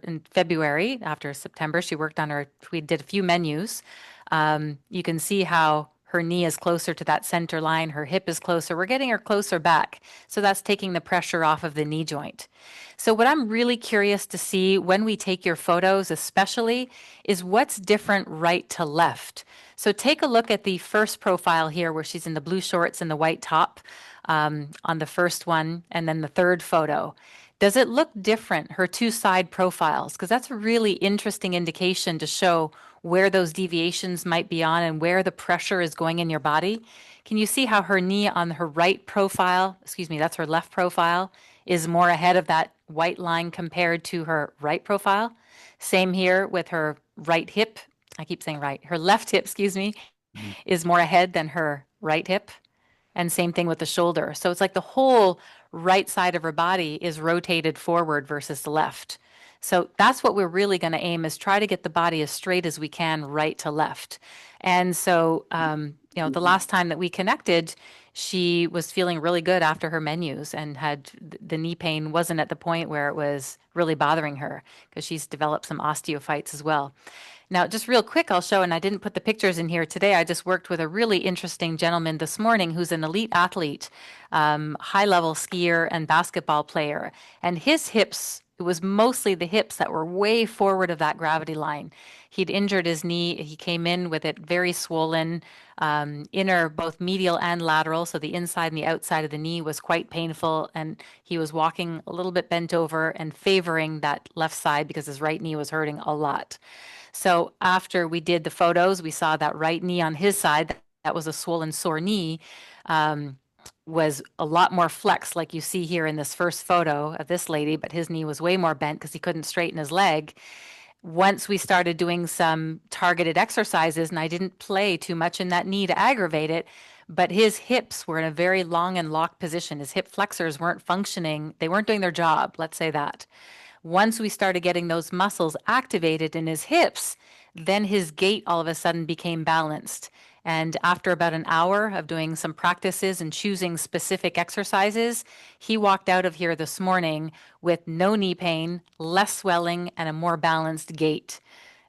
in February, after September, we did a few menus. You can see how her knee is closer to that center line. Her hip is closer. We're getting her closer back. So that's taking the pressure off of the knee joint. So what I'm really curious to see when we take your photos, especially, is what's different right to left. So take a look at the first profile here where she's in the blue shorts and the white top. On the first one, and then the third photo. Does it look different, her two side profiles? Because that's a really interesting indication to show where those deviations might be on and where the pressure is going in your body. Can you see how her knee on her right profile, that's her left profile, is more ahead of that white line compared to her right profile? Same here with her right hip. I keep saying right. Her left hip, is more ahead than her right hip. And same thing with the shoulder. So it's like the whole right side of her body is rotated forward versus the left. So that's what we're really going to aim is try to get the body as straight as we can right to left. And so, the last time that we connected, she was feeling really good after her menus and had the knee pain wasn't at the point where it was really bothering her because she's developed some osteophytes as well. Now, just real quick, I'll show, and I didn't put the pictures in here today. I just worked with a really interesting gentleman this morning who's an elite athlete, high-level skier and basketball player. And his hips, it was mostly the hips that were way forward of that gravity line. He'd injured his knee. He came in with it very swollen, inner, both medial and lateral. So the inside and the outside of the knee was quite painful. And he was walking a little bit bent over and favoring that left side because his right knee was hurting a lot. So after we did the photos, we saw that right knee on his side, that was a swollen, sore knee, was a lot more flexed, like you see here in this first photo of this lady, but his knee was way more bent because he couldn't straighten his leg. Once we started doing some targeted exercises, and I didn't play too much in that knee to aggravate it, but his hips were in a very long and locked position. His hip flexors weren't functioning. They weren't doing their job, let's say that. Once we started getting those muscles activated in his hips, then his gait all of a sudden became balanced. And after about an hour of doing some practices and choosing specific exercises, he walked out of here this morning with no knee pain, less swelling, and a more balanced gait.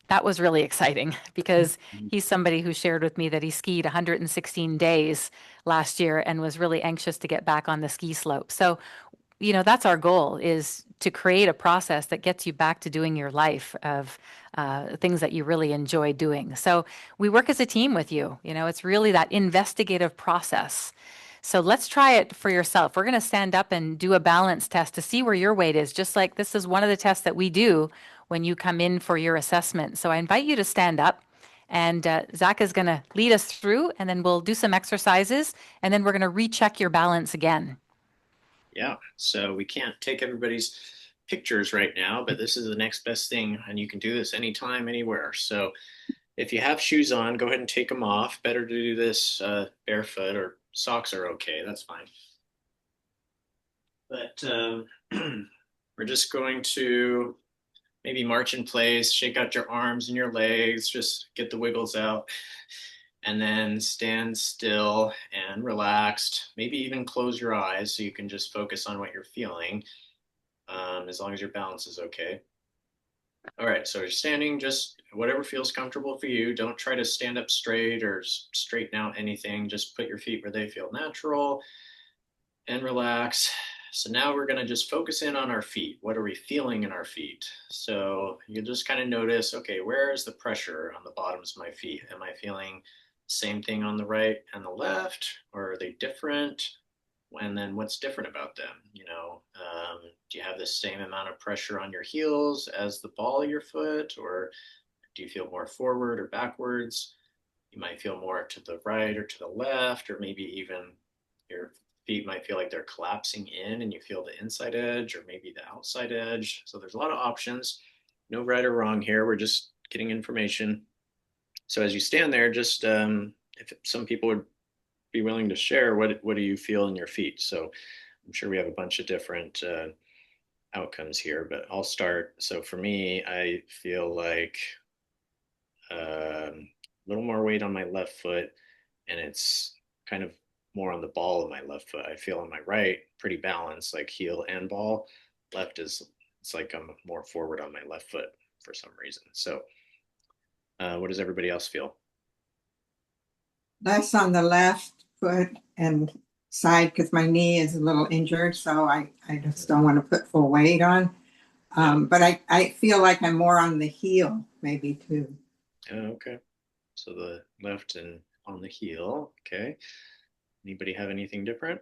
That was really exciting because he's somebody who shared with me that he skied 116 days last year and was really anxious to get back on the ski slope. So that's our goal, is to create a process that gets you back to doing your life of things that you really enjoy doing. So we work as a team with you. It's really that investigative process. So let's try it for yourself. We're going to stand up and do a balance test to see where your weight is, just like this is one of the tests that we do when you come in for your assessment. So I invite you to stand up. And Zach is going to lead us through, and then we'll do some exercises, and then we're going to recheck your balance again. Yeah, so we can't take everybody's pictures right now, but this is the next best thing, and you can do this anytime, anywhere. So if you have shoes on, go ahead and take them off. Better to do this barefoot, or socks are okay, that's fine. But we're just going to maybe march in place, shake out your arms and your legs, just get the wiggles out. And then stand still and relaxed. Maybe even close your eyes so you can just focus on what you're feeling, as long as your balance is okay. All right, so you're standing, just whatever feels comfortable for you. Don't try to stand up straight or straighten out anything. Just put your feet where they feel natural and relax. So now we're going to just focus in on our feet. What are we feeling in our feet? So you just kind of notice, okay, where is the pressure on the bottoms of my feet? Am I feeling same thing on the right and the left, or are they different? And then what's different about them? Do you have the same amount of pressure on your heels as the ball of your foot, or do you feel more forward or backwards? You might feel more to the right or to the left, or maybe even your feet might feel like they're collapsing in and you feel the inside edge or maybe the outside edge. So there's a lot of options. No right or wrong here. We're just getting information. So as you stand there, just if some people would be willing to share, what do you feel in your feet? So I'm sure we have a bunch of different outcomes here, but I'll start. So for me, I feel like a little more weight on my left foot, and it's kind of more on the ball of my left foot. I feel on my right pretty balanced, like heel and ball. Left it's like I'm more forward on my left foot for some reason. So what does everybody else feel? Less on the left foot and side because my knee is a little injured, so I just don't want to put full weight on. But I feel like I'm more on the heel, maybe too. Okay. So the left and on the heel. Okay. Anybody have anything different?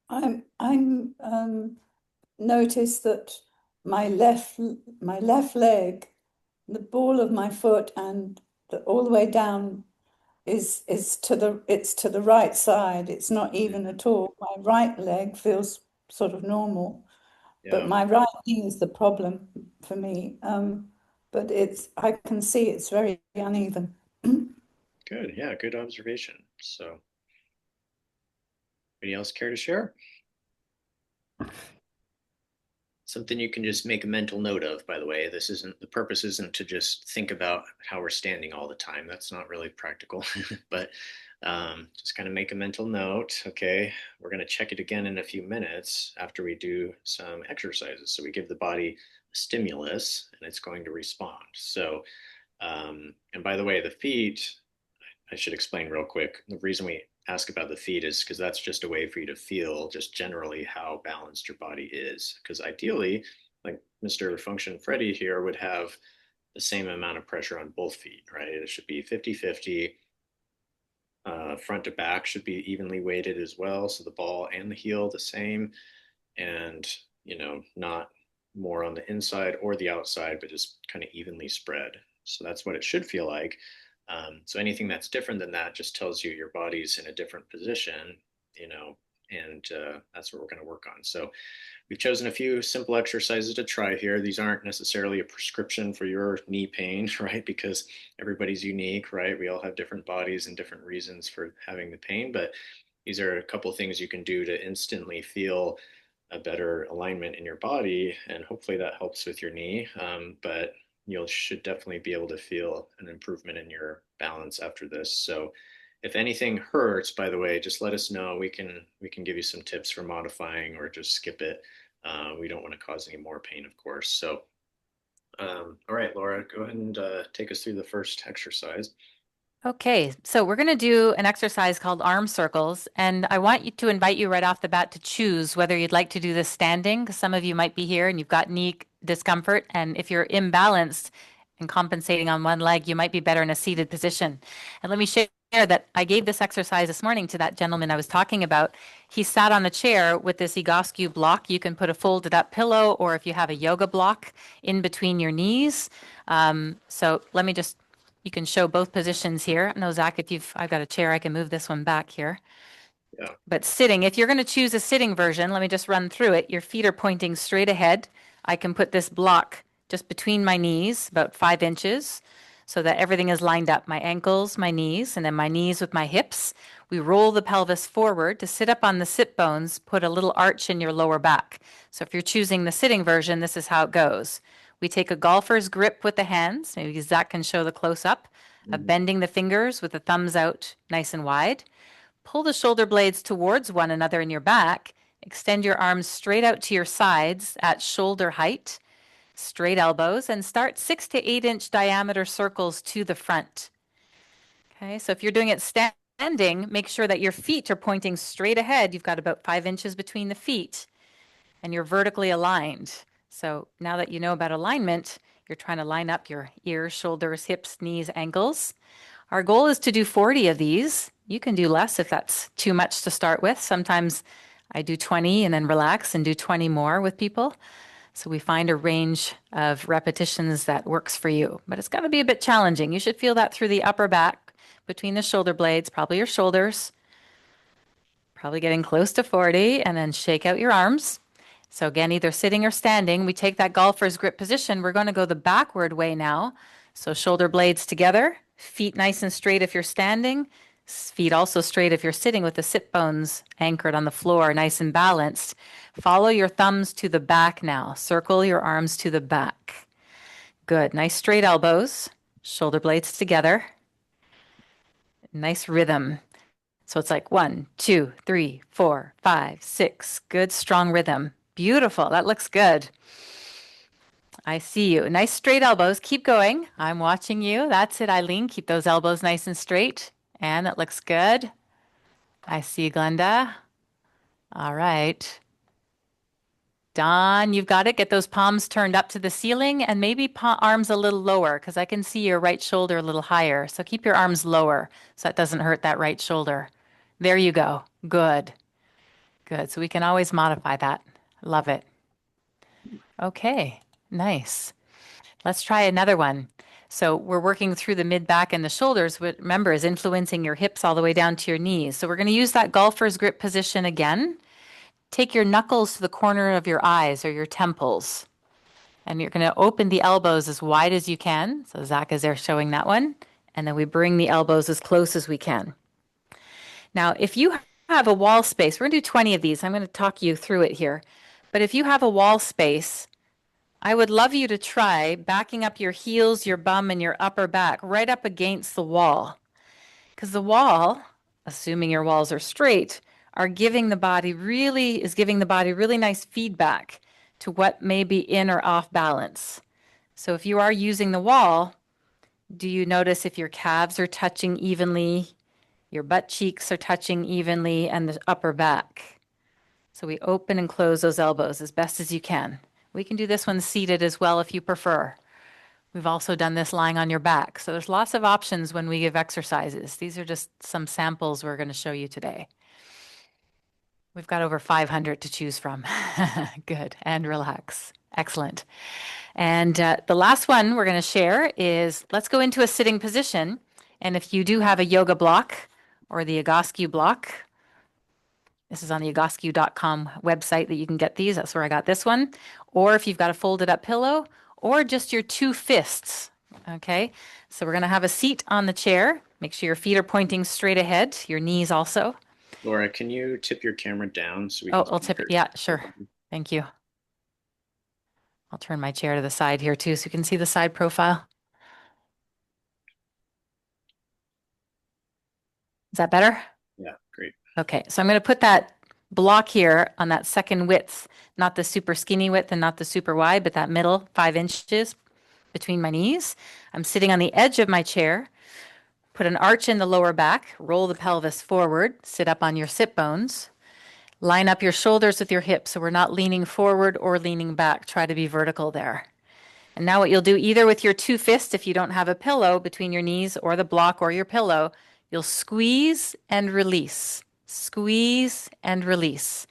I'm noticed that my left leg, the ball of my foot, and all the way down is to the right side. It's not even at all. My right leg feels sort of normal, but my right knee is the problem for me. But I can see it's very uneven. Good. Yeah, good observation. So anybody else care to share? Something you can just make a mental note of, by the way. The purpose isn't to just think about how we're standing all the time. That's not really practical, but just kind of make a mental note. Okay, we're going to check it again in a few minutes after we do some exercises. So we give the body a stimulus and it's going to respond. So And by the way, the feet, I should explain real quick. The reason we ask about the feet is because that's just a way for you to feel just generally how balanced your body is. Because ideally, like Mr. Function Freddy here would have the same amount of pressure on both feet, right? It should be 50-50. Front to back should be evenly weighted as well. So the ball and the heel the same. And, not more on the inside or the outside, but just kind of evenly spread. So that's what it should feel like. So anything that's different than that just tells you your body's in a different position, and that's what we're going to work on. So we've chosen a few simple exercises to try here. These aren't necessarily a prescription for your knee pain, right? Because everybody's unique, right? We all have different bodies and different reasons for having the pain, but these are a couple of things you can do to instantly feel a better alignment in your body, and hopefully that helps with your knee. But you should definitely be able to feel an improvement in your balance after this. So if anything hurts, by the way, just let us know. We can give you some tips for modifying or just skip it. We don't want to cause any more pain, of course. So, all right, Laura, go ahead and take us through the first exercise. Okay, so we're going to do an exercise called arm circles, and I want you to invite you right off the bat to choose whether you'd like to do this standing, because some of you might be here and you've got knee discomfort, and if you're imbalanced and compensating on one leg, you might be better in a seated position. And let me share that I gave this exercise this morning to that gentleman I was talking about. He sat on a chair with this Egoscue block. You can put a folded up pillow, or if you have a yoga block in between your knees. So let me just you can show both positions here. No, Zach, I've got a chair, I can move this one back here. Yeah. But sitting, if you're going to choose a sitting version, let me just run through it. Your feet are pointing straight ahead. I can put this block just between my knees, about 5 inches, so that everything is lined up. My ankles, my knees, and then my knees with my hips. We roll the pelvis forward. To sit up on the sit bones, put a little arch in your lower back. So if you're choosing the sitting version, this is how it goes. We take a golfer's grip with the hands. Maybe Zach can show the close-up of bending the fingers with the thumbs out nice and wide. Pull the shoulder blades towards one another in your back. Extend your arms straight out to your sides at shoulder height. Straight elbows, and start 6 to 8 inch diameter circles to the front. Okay, so if you're doing it standing, make sure that your feet are pointing straight ahead. You've got about 5 inches between the feet, and you're vertically aligned. So now that you know about alignment, you're trying to line up your ears, shoulders, hips, knees, ankles. Our goal is to do 40 of these. You can do less if that's too much to start with. Sometimes I do 20 and then relax and do 20 more with people. So we find a range of repetitions that works for you, but it's going to be a bit challenging. You should feel that through the upper back, between the shoulder blades, probably your shoulders, probably getting close to 40, and then shake out your arms. So again, either sitting or standing, we take that golfer's grip position. We're going to go the backward way now. So shoulder blades together, feet nice and straight if you're standing, feet also straight if you're sitting with the sit bones anchored on the floor, nice and balanced. Follow your thumbs to the back now. Circle your arms to the back. Good. Nice straight elbows, shoulder blades together. Nice rhythm. So it's like 1, 2, 3, 4, 5, 6. Good, strong rhythm. Beautiful. That looks good. I see you. Nice straight elbows. Keep going. I'm watching you. That's it, Eileen. Keep those elbows nice and straight. And that looks good. I see you, Glenda. All right. Don, you've got it. Get those palms turned up to the ceiling and maybe arms a little lower because I can see your right shoulder a little higher. So keep your arms lower so that doesn't hurt that right shoulder. There you go. Good. Good. So we can always modify that. Love it. Okay. Nice. Let's try another one. So we're working through the mid-back and the shoulders, which remember is influencing your hips all the way down to your knees. So we're going to use that golfer's grip position again. Take your knuckles to the corner of your eyes or your temples. And you're going to open the elbows as wide as you can. So Zach is there showing that one. And then we bring the elbows as close as we can. Now, if you have a wall space, we're going to do 20 of these. I'm going to talk you through it here. But if you have a wall space, I would love you to try backing up your heels, your bum, and your upper back right up against the wall. Because the wall, assuming your walls are straight, is giving the body really nice feedback to what may be in or off balance. So if you are using the wall, Do you notice if your calves are touching evenly, your butt cheeks are touching evenly, and the upper back? So we open and close those elbows as best as you can. We can do this one seated as well if you prefer. We've also done this lying on your back. So there's lots of options when we give exercises. These are just some samples we're going to show you today. We've got over 500 to choose from. Good. And relax. Excellent. And the last one we're going to share is let's go into a sitting position. And if you do have a yoga block or the Egoscue block, this is on the egoscue.com website that you can get these. That's where I got this one. Or if you've got a folded up pillow or just your two fists. Okay. So we're going to have a seat on the chair. Make sure your feet are pointing straight ahead, your knees also. Laura, can you tip your camera down so we Oh, can I'll tip it. Yeah, sure. Thank you. I'll turn my chair to the side here too so you can see the side profile. Is that better? Yeah, great. Okay, so I'm going to put that block here on that second width, not the super skinny width and not the super wide, but that middle 5 inches between my knees. I'm sitting on the edge of my chair. Put an arch in the lower back, roll the pelvis forward, sit up on your sit bones. Line up your shoulders with your hips so we're not leaning forward or leaning back. Try to be vertical there. And now what you'll do either with your two fists, if you don't have a pillow between your knees or the block or your pillow, you'll squeeze and release. Squeeze and release.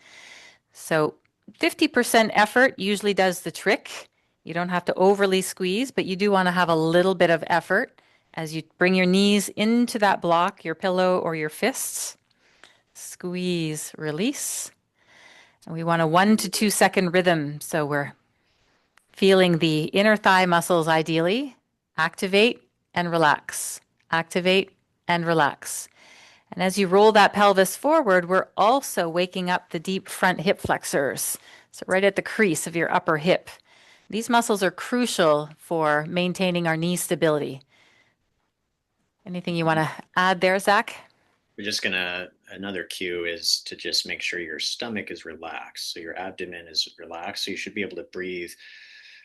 So 50% effort usually does the trick. You don't have to overly squeeze, but you do want to have a little bit of effort as you bring your knees into that block, your pillow or your fists. Squeeze, release. And we want a 1 to 2 second rhythm. So we're feeling the inner thigh muscles ideally. Activate and relax. Activate and relax. And as you roll that pelvis forward, we're also waking up the deep front hip flexors. So right at the crease of your upper hip. These muscles are crucial for maintaining our knee stability. Anything you want to add there, Zach? We're just gonna, another cue is to just make sure your stomach is relaxed. So your abdomen is relaxed. So you should be able to breathe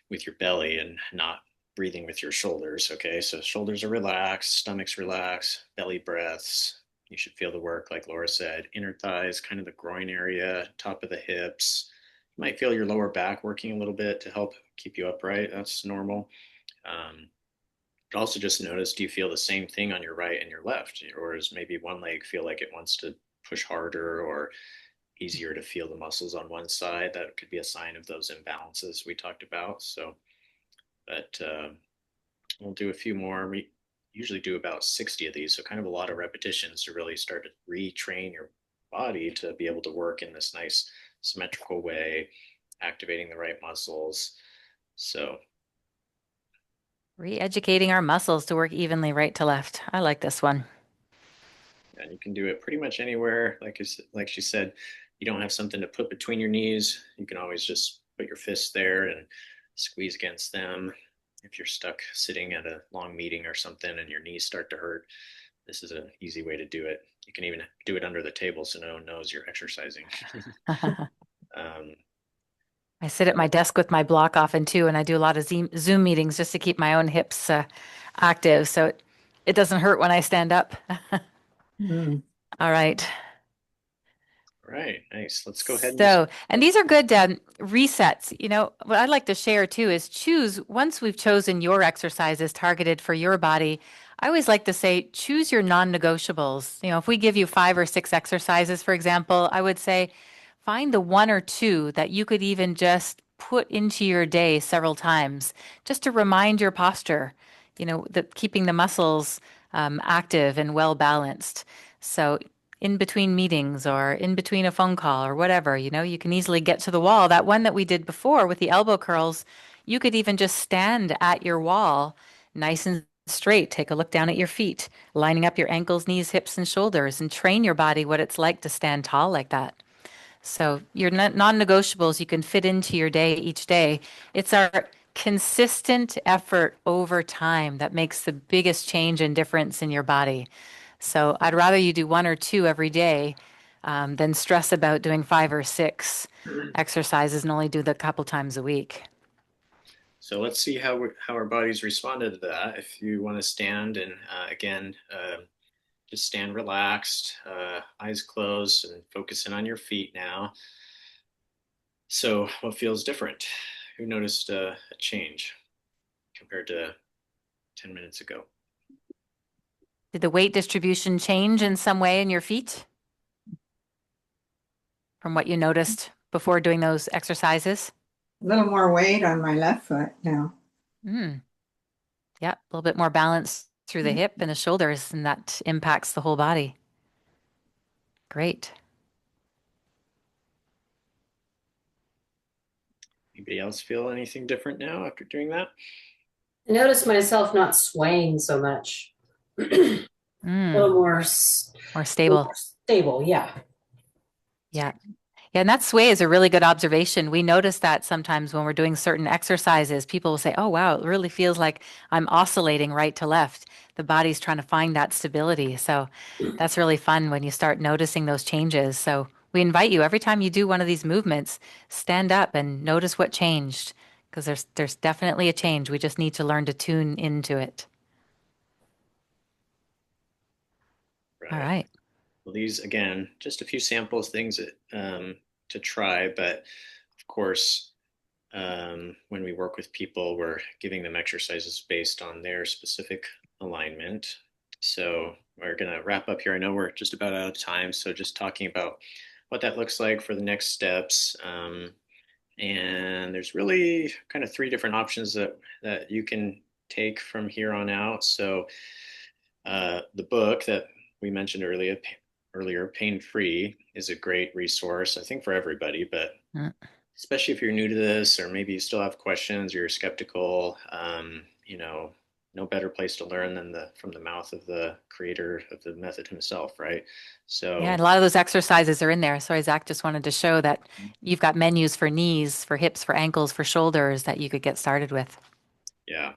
with your belly and not breathing with your shoulders. Okay, so shoulders are relaxed, stomach's relaxed, belly breaths. You should feel the work, like Laura said, inner thighs, kind of the groin area, top of the hips. You might feel your lower back working a little bit to help keep you upright. That's normal. But also just notice, do you feel the same thing on your right and your left? Or does maybe one leg feel like it wants to push harder or easier to feel the muscles on one side? That could be a sign of those imbalances we talked about. So, but we'll do a few more. We usually do about 60 of these. So kind of a lot of repetitions to really start to retrain your body to be able to work in this nice symmetrical way, activating the right muscles. So re-educating our muscles to work evenly right to left. I like this one. And you can do it pretty much anywhere. Like she said, you don't have something to put between your knees. You can always just put your fists there and squeeze against them. If you're stuck sitting at a long meeting or something and your knees start to hurt, this is an easy way to do it. You can even do it under the table so no one knows you're exercising. I sit at my desk with my block often too, and I do a lot of Zoom meetings just to keep my own hips active. So it doesn't hurt when I stand up. All right. Right. Nice. Let's go ahead. And these are good resets. You know, what I'd like to share too is once we've chosen your exercises targeted for your body, I always like to say, choose your non-negotiables. You know, if we give you 5 or 6 exercises, for example, I would say, find the 1 or 2 that you could even just put into your day several times, just to remind your posture, you know, keeping the muscles active and well balanced. So in between meetings or in between a phone call or whatever, you know, you can easily get to the wall. That one that we did before with the elbow curls, you could even just stand at your wall, nice and straight. Take a look down at your feet, lining up your ankles, knees, hips, and shoulders, and train your body what it's like to stand tall like that. So your non-negotiables you can fit into your day each day. It's our consistent effort over time that makes the biggest change and difference in your body. So I'd rather you do 1 or 2 every day than stress about doing 5 or 6 exercises and only do them a couple times a week. So let's see how our bodies responded to that. If you want to stand and again, just stand relaxed, eyes closed, and focus in on your feet now. So what feels different? Who noticed a change compared to 10 minutes ago? Did the weight distribution change in some way in your feet from what you noticed before doing those exercises? A little more weight on my left foot now. Mm. Yeah, a little bit more balance through the hip and the shoulders, and that impacts the whole body. Great. Anybody else feel anything different now after doing that? I noticed myself not swaying so much. A little more More stable. more stable, yeah. Yeah. Yeah, and that sway is a really good observation. We notice that sometimes when we're doing certain exercises, people will say, oh, wow, it really feels like I'm oscillating right to left. The body's trying to find that stability. So that's really fun when you start noticing those changes. So we invite you every time you do one of these movements, stand up and notice what changed, because there's definitely a change. We just need to learn to tune into it. All right. Well, these, again, just a few samples, things that, to try, but of course, when we work with people, we're giving them exercises based on their specific alignment. So we're going to wrap up here. I know we're just about out of time, so just talking about what that looks like for the next steps. And there's really kind of 3 different options that you can take from here on out. So the book that we mentioned earlier, Pain Free, is a great resource, I think, for everybody, but especially if you're new to this, or maybe you still have questions, you're skeptical, no better place to learn than from the mouth of the creator of the method himself, right? So yeah, and a lot of those exercises are in there. Sorry, Zach, just wanted to show that you've got menus for knees, for hips, for ankles, for shoulders that you could get started with. Yeah,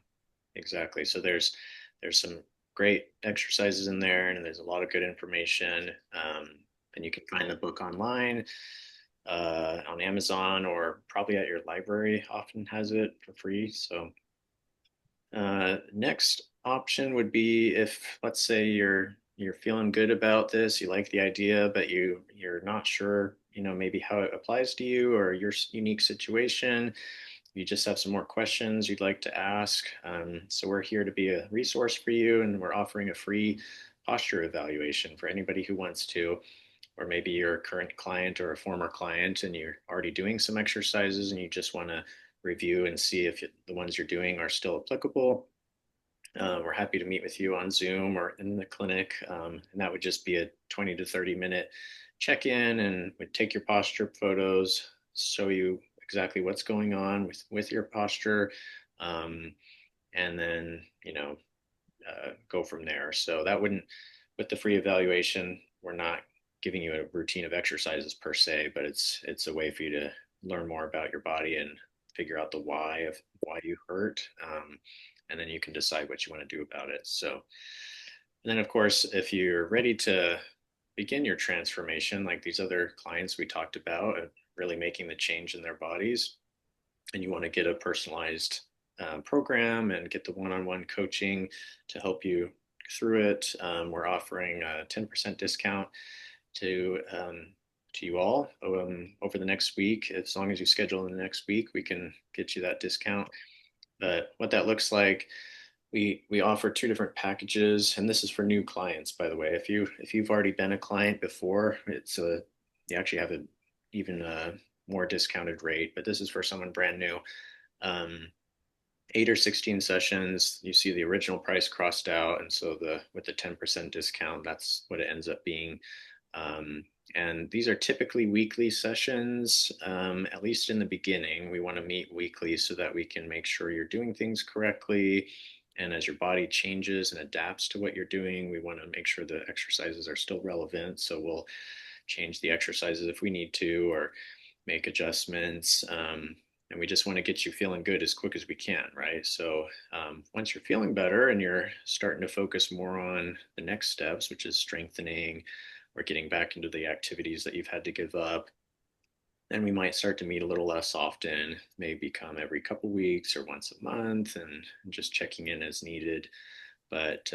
exactly. So there's some great exercises in there, and there's a lot of good information. And you can find the book online, on Amazon, or probably at your library often has it for free. So next option would be if, let's say, you're feeling good about this, you like the idea, but you're not sure, maybe how it applies to you or your unique situation. You just have some more questions you'd like to ask. So we're here to be a resource for you, and we're offering a free posture evaluation for anybody who wants to, or maybe you're a current client or a former client and you're already doing some exercises and you just want to review and see if the ones you're doing are still applicable. We're happy to meet with you on Zoom or in the clinic. And that would just be a 20 to 30 minute check-in, and we'd take your posture photos, show you exactly what's going on with your posture, and then, go from there. So that wouldn't, with the free evaluation, we're not giving you a routine of exercises per se, but it's a way for you to learn more about your body and figure out the why of why you hurt. And then you can decide what you want to do about it. So, and then of course, if you're ready to begin your transformation, like these other clients we talked about, really making the change in their bodies, and you want to get a personalized program and get the one-on-one coaching to help you through it, we're offering a 10% discount to you all over the next week. As long as you schedule in the next week, we can get you that discount. But what that looks like, we offer 2 different packages, and this is for new clients, by the way. If you've already been a client before, you actually have an even more discounted rate. But this is for someone brand new. 8 or 16 sessions, you see the original price crossed out, and so with the 10% discount, that's what it ends up being. And these are typically weekly sessions, at least in the beginning. We want to meet weekly so that we can make sure you're doing things correctly. And as your body changes and adapts to what you're doing, we want to make sure the exercises are still relevant. So we'll change the exercises if we need to, or make adjustments. And we just want to get you feeling good as quick as we can, right? So once you're feeling better and you're starting to focus more on the next steps, which is strengthening or getting back into the activities that you've had to give up, then we might start to meet a little less often, maybe come every couple weeks or once a month, and just checking in as needed. But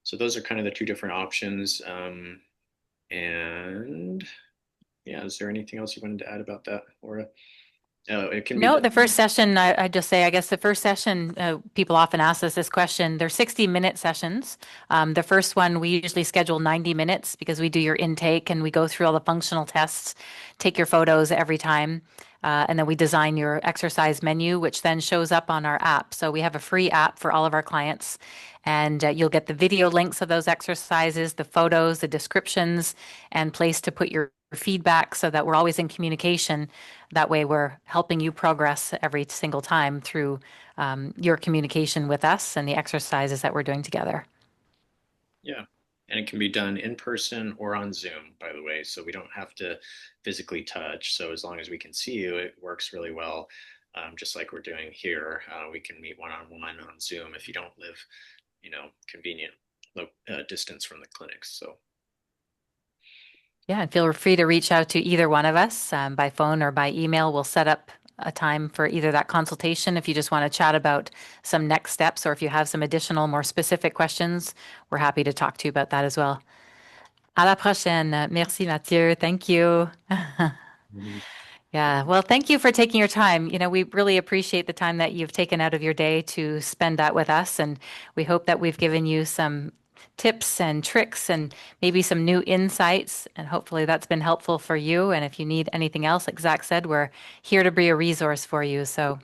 so those are kind of the two different options. And yeah, is there anything else you wanted to add about that, Laura? It can be No, done. the first session, I just say, I guess the first session, people often ask us this question. They're 60-minute sessions. The first one, we usually schedule 90 minutes because we do your intake and we go through all the functional tests, take your photos every time, and then we design your exercise menu, which then shows up on our app. So we have a free app for all of our clients, and you'll get the video links of those exercises, the photos, the descriptions, and place to put your feedback so that we're always in communication. That way, we're helping you progress every single time through your communication with us and the exercises that we're doing together. Yeah. And it can be done in person or on Zoom, by the way. So we don't have to physically touch. So as long as we can see you, it works really well. Just like we're doing here, we can meet one-on-one on Zoom if you don't live, convenient distance from the clinics. So. Yeah, and feel free to reach out to either one of us by phone or by email. We'll set up a time for either that consultation if you just want to chat about some next steps, or if you have some additional, more specific questions, we're happy to talk to you about that as well. À la prochaine. Merci, Mathieu. Thank you. Yeah, well, thank you for taking your time. We really appreciate the time that you've taken out of your day to spend that with us, and we hope that we've given you some tips and tricks and maybe some new insights, and hopefully that's been helpful for you. And if you need anything else, like Zach said, we're here to be a resource for you. So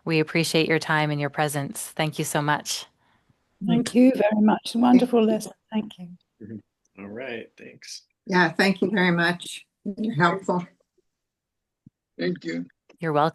we appreciate your time and your presence. Thank you so much. Thank you very much. Wonderful lesson. Thank you. All right. Thanks. Yeah, thank you very much. You're helpful. Thank you. You're welcome.